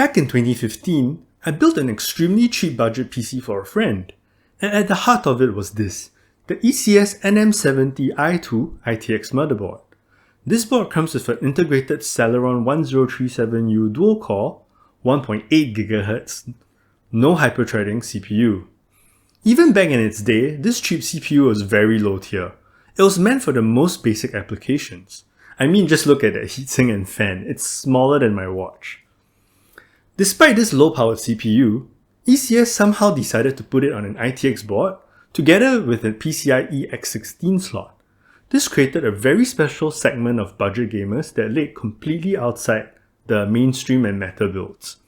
Back in 2015, I built an extremely cheap budget PC for a friend, and at the heart of it was this, the ECS NM70i2 ITX motherboard. This board comes with an integrated Celeron 1037U dual-core, 1.8 GHz, no hyperthreading CPU. Even back in its day, this cheap CPU was very low tier. It was meant for the most basic applications. I mean, just look at that heatsink and fan, it's smaller than my watch. Despite this low-powered CPU, ECS somehow decided to put it on an ITX board together with a PCIe X16 slot. This created a very special segment of budget gamers that laid completely outside the mainstream and meta builds.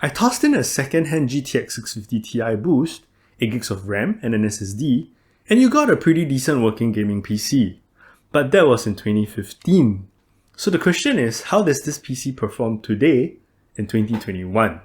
I tossed in a second-hand GTX 650 Ti boost, 8GB of RAM and an SSD, and you got a pretty decent working gaming PC. But that was in 2015. So the question is, how does this PC perform today in 2021?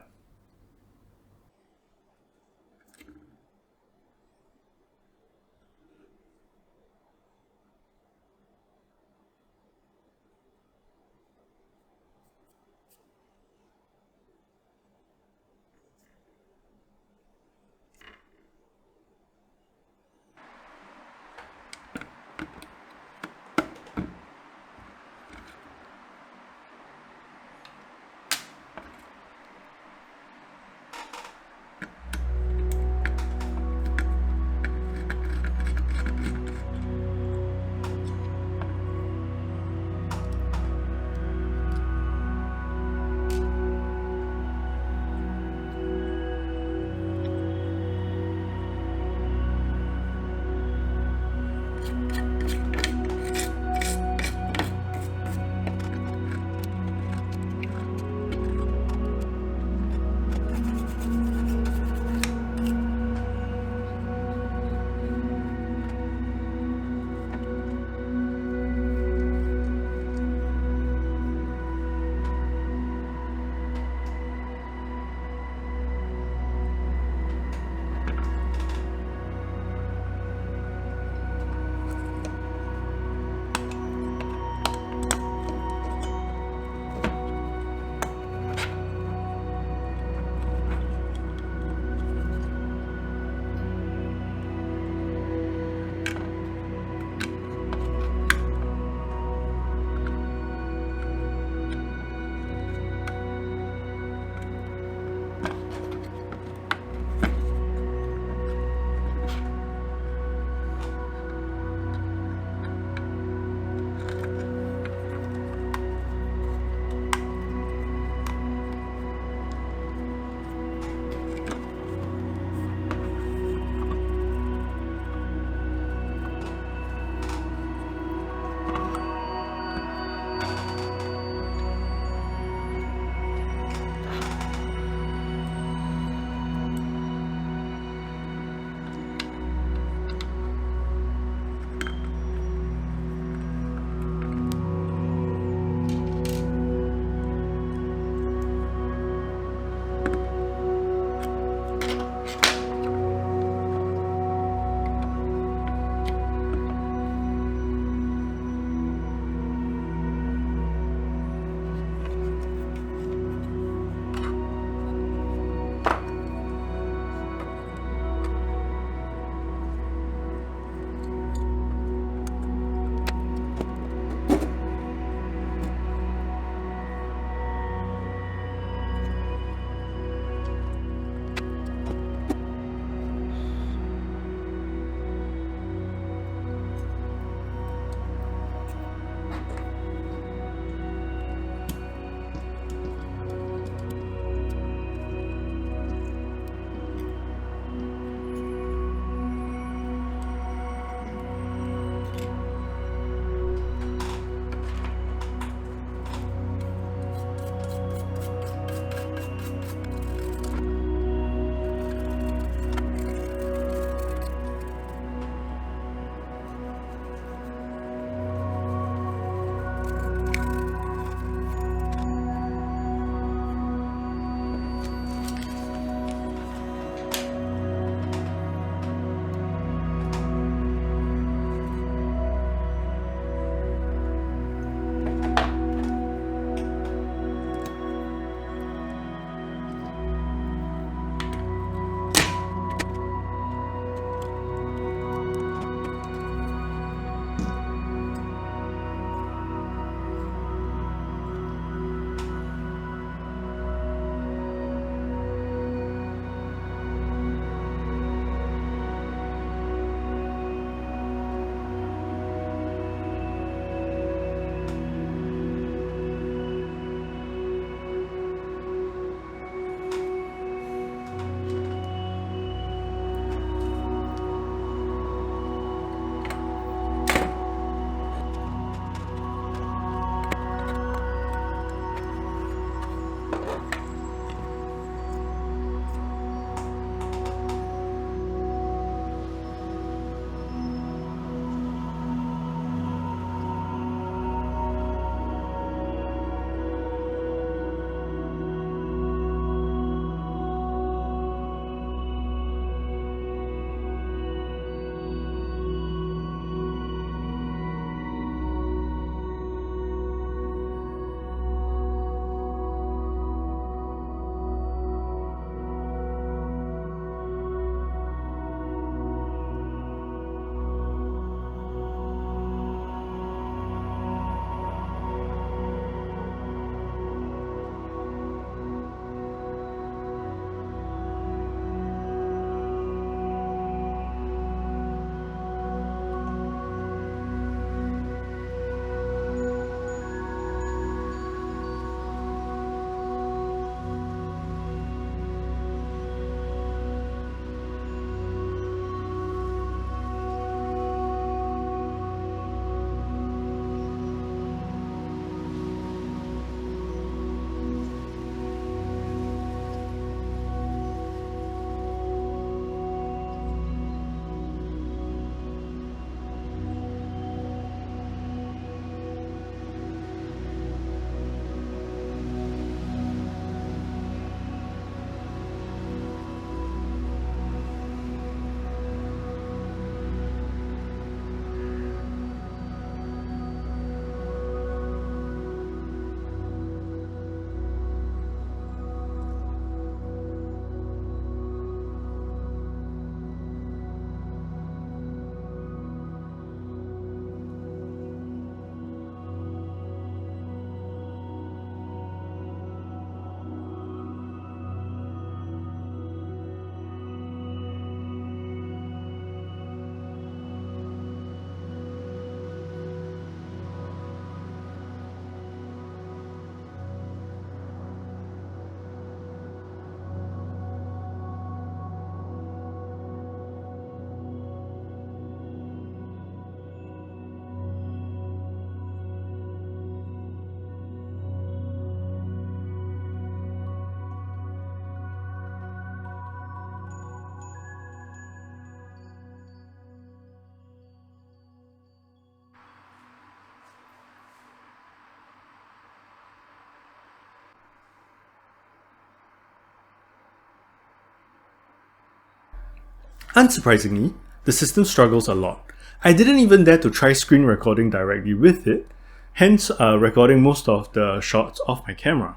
Unsurprisingly, the system struggles a lot. I didn't even dare to try screen recording directly with it, hence recording most of the shots off my camera.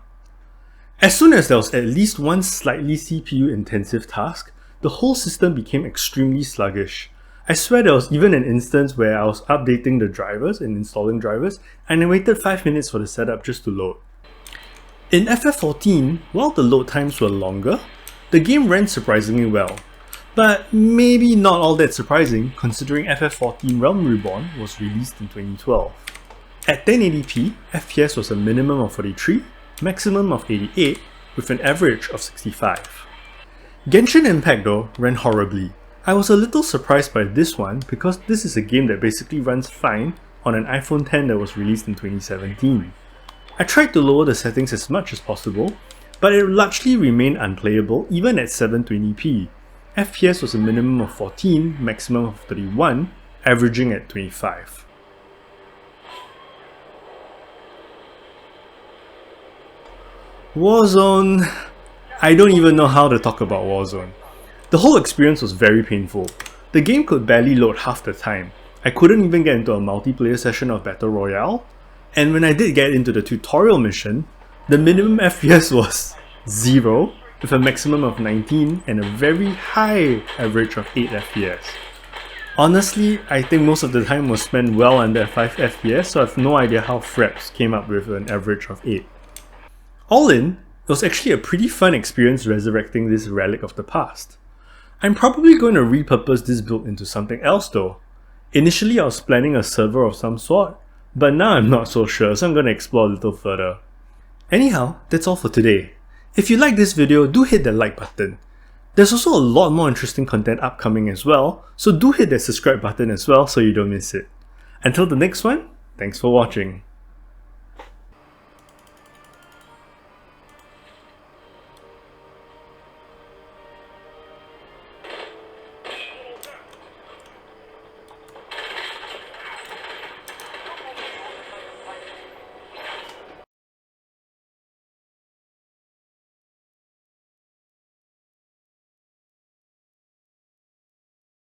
As soon as there was at least one slightly CPU intensive task, the whole system became extremely sluggish. I swear there was even an instance where I was updating the drivers and installing drivers, and I waited 5 minutes for the setup just to load. In FF14, while the load times were longer, the game ran surprisingly well. But maybe not all that surprising considering FF14 Realm Reborn was released in 2012. At 1080p, FPS was a minimum of 43, maximum of 88, with an average of 65. Genshin Impact though ran horribly. I was a little surprised by this one because this is a game that basically runs fine on an iPhone X that was released in 2017. I tried to lower the settings as much as possible, but it largely remained unplayable even at 720p. FPS was a minimum of 14, maximum of 31, averaging at 25. Warzone... I don't even know how to talk about Warzone. The whole experience was very painful. The game could barely load half the time. I couldn't even get into a multiplayer session of Battle Royale, and when I did get into the tutorial mission, the minimum FPS was 0, with a maximum of 19 and a very high average of 8 FPS. Honestly, I think most of the time was spent well under 5 FPS, so I have no idea how Fraps came up with an average of 8. All in, it was actually a pretty fun experience resurrecting this relic of the past. I'm probably going to repurpose this build into something else though. Initially I was planning a server of some sort, but now I'm not so sure, so I'm going to explore a little further. Anyhow, that's all for today. If you like this video, do hit the like button. There's also a lot more interesting content upcoming as well, so do hit that subscribe button as well so you don't miss it. Until the next one, thanks for watching.